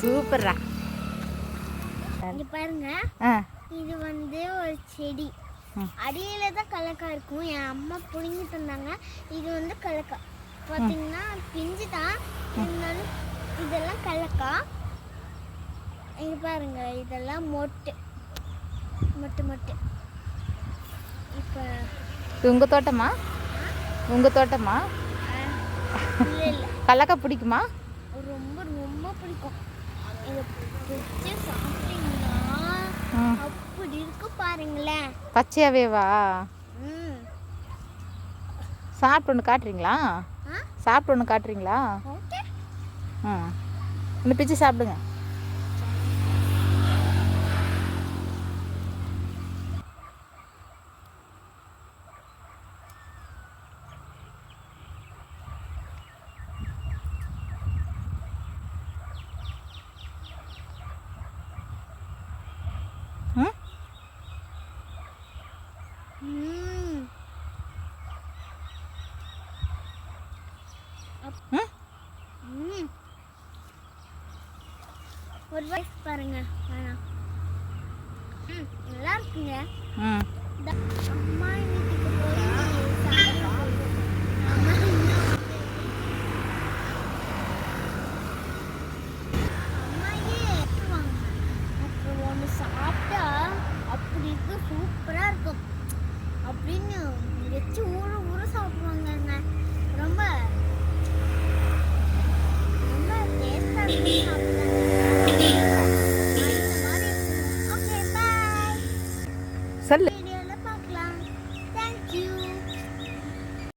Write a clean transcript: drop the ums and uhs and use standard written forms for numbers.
சூப்பர்ரா. இங்க பாருங்க, இது வந்து ஒரு செடி. அடியில தான் கலக்காய் இருக்கும். என் அம்மா புடுங்கி தந்தாங்க. இது வந்து கலக்காய் பார்த்தீங்கன்னா பிஞ்சு தான் இருந்தாலும் இதெல்லாம் கலக்காய். இங்க பாருங்க, இதெல்லாம் மொட்டு மொட்டு மொட்டு. இப்போ உங்கள் தோட்டமா? உங்கள் தோட்டமா? இல்லை இல்லை, கல்லக்காய் பிடிக்குமா? ரொம்ப ரொம்ப பிடிக்கும். இதை பிடிச்சி சாப்பிட்டீங்கன்னா அப்படி இருக்கு பாருங்களேன். பச்சையாவேவா? சாப்பிட்டு ஒன்று காட்டுறீங்களா? சாப்பிட்டு ஒன்று காட்டுறீங்களா? ஒன்று பிச்சு சாப்பிடுங்க. ஒரு வயசு பாருங்க, வேணாம். நல்லா இருக்குங்க.